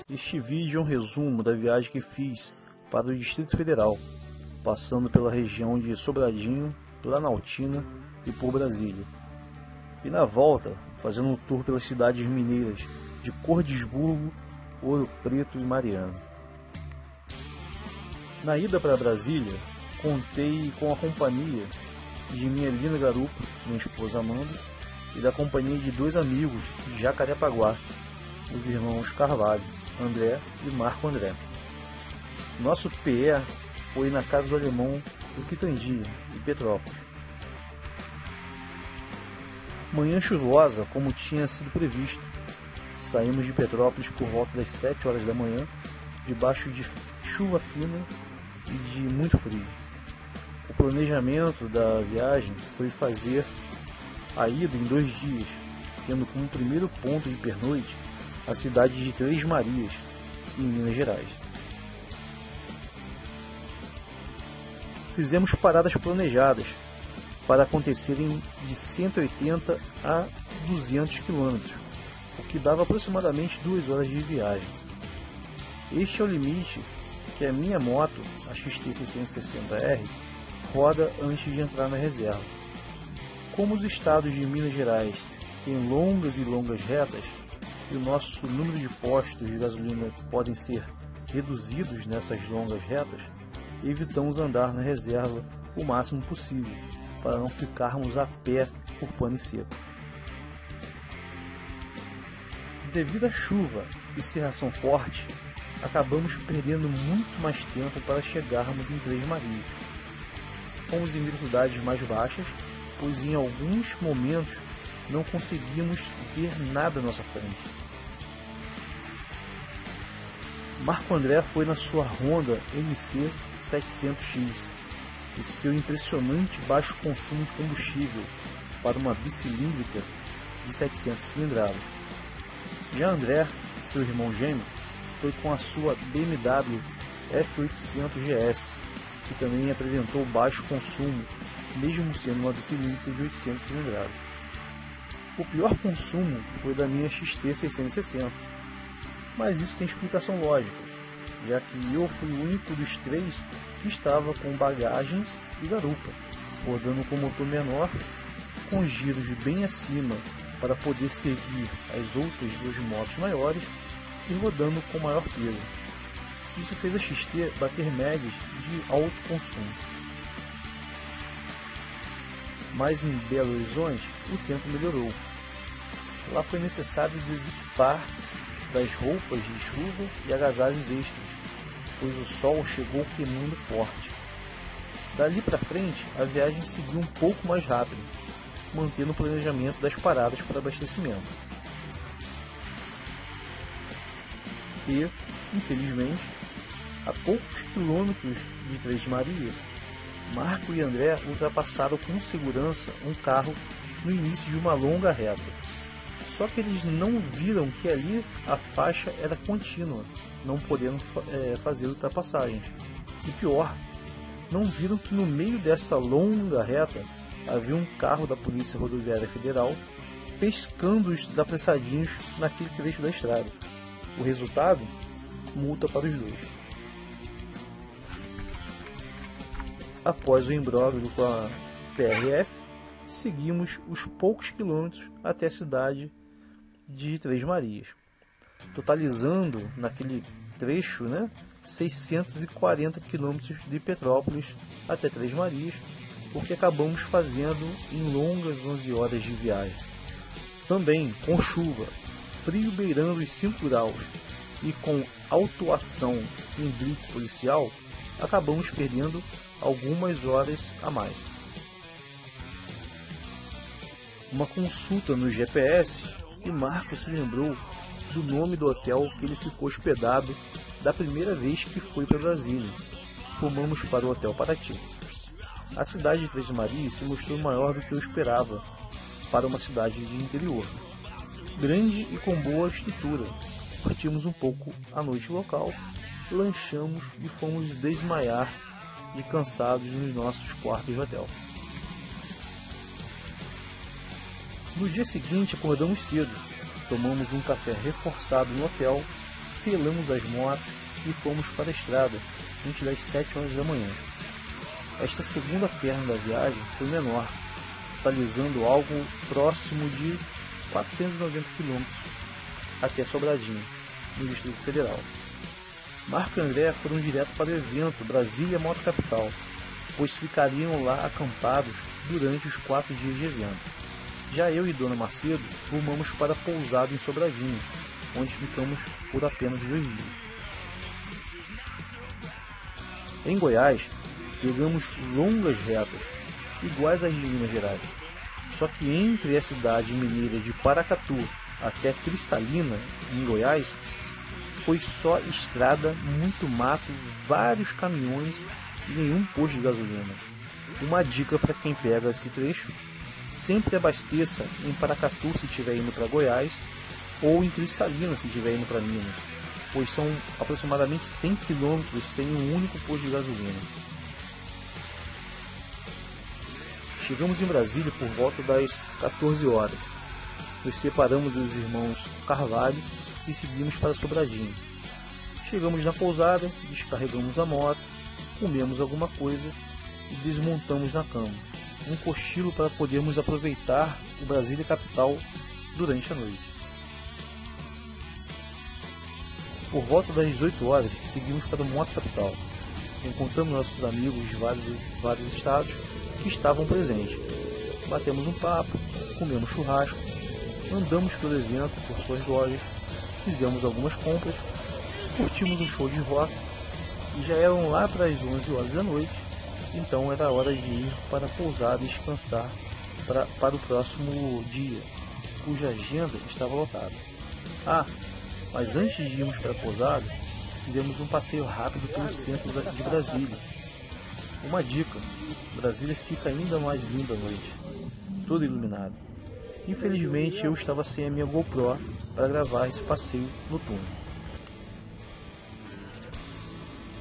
Este vídeo é um resumo da viagem que fiz para o Distrito Federal, passando pela região de Sobradinho, Planaltina e por Brasília. E na volta, fazendo um tour pelas cidades mineiras de Cordisburgo, Ouro Preto e Mariana. Na ida para Brasília, contei com a companhia de minha linda garupa, minha esposa Amanda, e da companhia de dois amigos de Jacarepaguá, os irmãos Carvalho, André e Marco André. Nosso PE foi na casa do alemão do Quitandinha, em Petrópolis. Manhã chuvosa, como tinha sido previsto. Saímos de Petrópolis por volta das 7 horas da manhã, debaixo de chuva fina e de muito frio. O planejamento da viagem foi fazer a ida em 2 dias, tendo como primeiro ponto de pernoite a cidade de Três Marias, em Minas Gerais. Fizemos paradas planejadas para acontecerem de 180 a 200 km, o que dava aproximadamente 2 horas de viagem. Este é o limite que a minha moto, a XT660R, roda antes de entrar na reserva. Como os estados de Minas Gerais têm longas e longas retas, e o nosso número de postos de gasolina podem ser reduzidos nessas longas retas, evitamos andar na reserva o máximo possível, para não ficarmos a pé por pane seco. Devido à chuva e cerração forte, acabamos perdendo muito mais tempo para chegarmos em Três Marias. Fomos em velocidades mais baixas, pois em alguns momentos não conseguimos ver nada à nossa frente. Marco André foi na sua Honda NC 700X e seu impressionante baixo consumo de combustível para uma bicilíndrica de 700 cilindradas. Já André, seu irmão gêmeo, foi com a sua BMW F800 GS, que também apresentou baixo consumo, mesmo sendo uma bicilíndrica de 800 cilindradas. O pior consumo foi da minha XT660, mas isso tem explicação lógica, já que eu fui o único dos 3 que estava com bagagens e garupa, rodando com motor menor, com giros bem acima para poder seguir as outras 2 motos maiores e rodando com maior peso. Isso fez a XT bater médias de alto consumo. Mas em Belo Horizonte o tempo melhorou. Lá foi necessário desequipar das roupas de chuva e agasalhos extras, pois o sol chegou queimando forte. Dali para frente, a viagem seguiu um pouco mais rápido, mantendo o planejamento das paradas para abastecimento. E, infelizmente, a poucos quilômetros de Três Marias, Marco e André ultrapassaram com segurança um carro no início de uma longa reta. Só que eles não viram que ali a faixa era contínua, não podendo fazer ultrapassagens. E pior, não viram que no meio dessa longa reta havia um carro da Polícia Rodoviária Federal pescando os apressadinhos naquele trecho da estrada. O resultado? Multa para os 2. Após o imbróglio com a PRF, seguimos os poucos quilômetros até a cidade de Três Marias, totalizando naquele trecho 640 quilômetros de Petrópolis até Três Marias, o que acabamos fazendo em longas 11 horas de viagem. Também com chuva, frio beirando os 5 graus e com autuação em blitz policial, acabamos perdendo algumas horas a mais. Uma consulta no GPS e Marco se lembrou do nome do hotel que ele ficou hospedado da primeira vez que foi para Brasília. Rumamos para o Hotel Paraty. A cidade de Três Marias se mostrou maior do que eu esperava para uma cidade de interior. Grande e com boa estrutura. Curtimos um pouco a noite local, lanchamos e fomos desmaiar de cansados nos nossos quartos de hotel. No dia seguinte acordamos cedo, tomamos um café reforçado no hotel, selamos as motos e fomos para a estrada antes das 7 horas da manhã. Esta segunda perna da viagem foi menor, totalizando algo próximo de 490 km até Sobradinho, no Distrito Federal. Marco e André foram direto para o evento Brasília Moto Capital, pois ficariam lá acampados durante os 4 dias de evento. Já eu e Dona Macedo rumamos para a pousada em Sobradinho, onde ficamos por apenas 2 dias. Em Goiás, pegamos longas retas, iguais às de Minas Gerais, só que entre a cidade mineira de Paracatu até Cristalina, em Goiás, foi só estrada, muito mato, vários caminhões e nenhum posto de gasolina. Uma dica para quem pega esse trecho: sempre abasteça em Paracatu se estiver indo para Goiás, ou em Cristalina se estiver indo para Minas, pois são aproximadamente 100 km sem um único posto de gasolina. Chegamos em Brasília por volta das 14 horas. Nos separamos dos irmãos Carvalho e seguimos para Sobradinho. Chegamos na pousada, descarregamos a moto, comemos alguma coisa e desmontamos na cama. Um cochilo para podermos aproveitar o Brasília Capital durante a noite. Por volta das 18 horas, seguimos para o Moto Capital. Encontramos nossos amigos de vários estados que estavam presentes. Batemos um papo, comemos churrasco, andamos pelo evento por suas lojas, fizemos algumas compras, curtimos um show de rock e já eram lá para as 11 horas da noite, então era hora de ir para a pousada e descansar para o próximo dia, cuja agenda estava lotada. Mas antes de irmos para a pousada, fizemos um passeio rápido pelo centro de Brasília. Uma dica: Brasília fica ainda mais linda à noite, todo iluminado. Infelizmente eu estava sem a minha GoPro para gravar esse passeio noturno.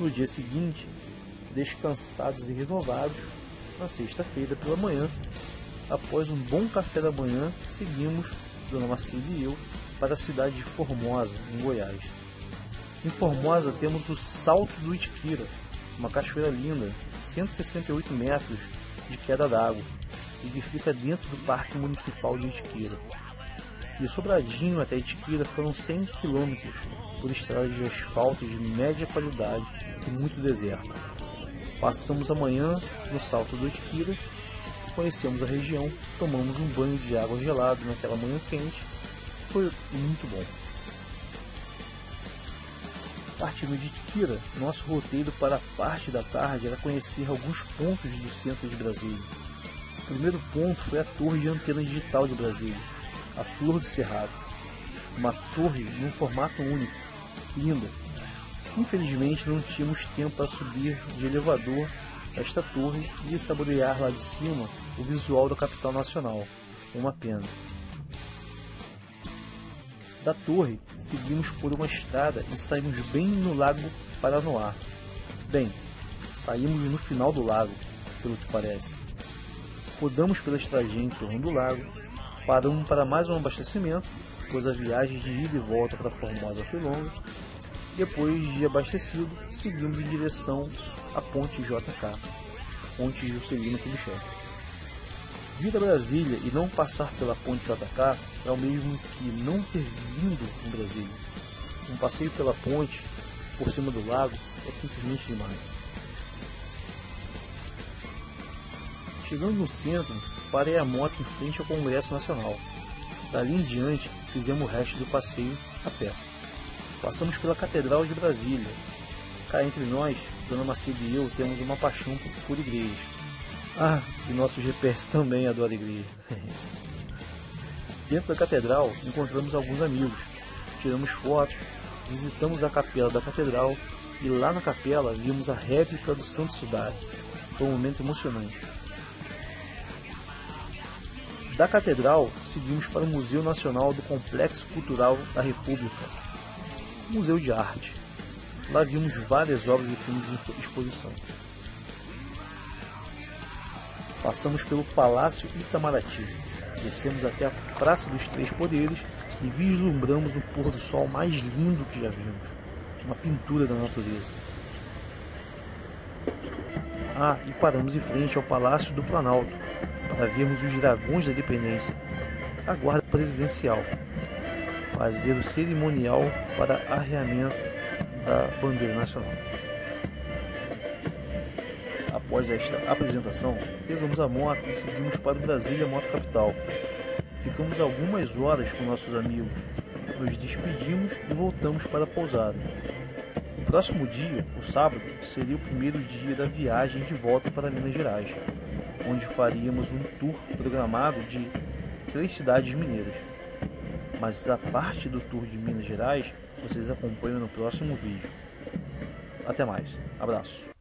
No dia seguinte, descansados e renovados, na sexta-feira pela manhã, após um bom café da manhã, seguimos, Dona Marcília e eu, para a cidade de Formosa, em Goiás. Em Formosa temos o Salto do Itiquira, uma cachoeira linda, 168 metros de queda d'água, e que fica dentro do Parque Municipal de Itiquira. De Sobradinho até Itiquira foram 100 km por estradas de asfalto de média qualidade e muito deserto. Passamos a manhã no Salto do Itiquira, conhecemos a região, tomamos um banho de água gelada naquela manhã quente. Foi muito bom. Partindo de Itiquira, nosso roteiro para a parte da tarde era conhecer alguns pontos do centro de Brasília. O primeiro ponto foi a torre de antena digital de Brasília, a Flor do Cerrado. Uma torre num formato único, linda. Infelizmente não tínhamos tempo para subir de elevador a esta torre e saborear lá de cima o visual da capital nacional. Uma pena. Da torre, seguimos por uma estrada e saímos bem no Lago Paranoá. Bem, saímos no final do lago, pelo que parece. Rodamos pela estradinha em torno do lago, paramos para mais um abastecimento, pois a viagem de ida e volta para Formosa foi longa. Depois de abastecido, seguimos em direção à Ponte JK, Ponte Juscelino Kubitschek. Vir a Brasília e não passar pela Ponte JK é o mesmo que não ter vindo em Brasília. Um passeio pela ponte, por cima do lago, é simplesmente demais. Chegando no centro, parei a moto em frente ao Congresso Nacional. Dali em diante, fizemos o resto do passeio a pé. Passamos pela Catedral de Brasília. Cá entre nós, Dona Macedo e eu temos uma paixão por igrejas. E nosso GPS também adora igreja. Dentro da catedral, encontramos alguns amigos. Tiramos fotos, visitamos a capela da catedral e lá na capela vimos a réplica do Santo Sudário. Foi um momento emocionante. Da catedral, seguimos para o Museu Nacional do Complexo Cultural da República, Museu de Arte. Lá vimos várias obras e filmes em exposição. Passamos pelo Palácio Itamaraty, descemos até a Praça dos Três Poderes e vislumbramos o pôr do sol mais lindo que já vimos, uma pintura da natureza. E paramos em frente ao Palácio do Planalto para vermos os dragões da Independência, a guarda presidencial, fazer o cerimonial para arreamento da bandeira nacional. Após esta apresentação, pegamos a moto e seguimos para o Brasília Moto Capital. Ficamos algumas horas com nossos amigos, nos despedimos e voltamos para a pousada. O próximo dia, o sábado, seria o primeiro dia da viagem de volta para Minas Gerais, onde faríamos um tour programado de 3 cidades mineiras. Mas a parte do tour de Minas Gerais vocês acompanham no próximo vídeo. Até mais, abraço!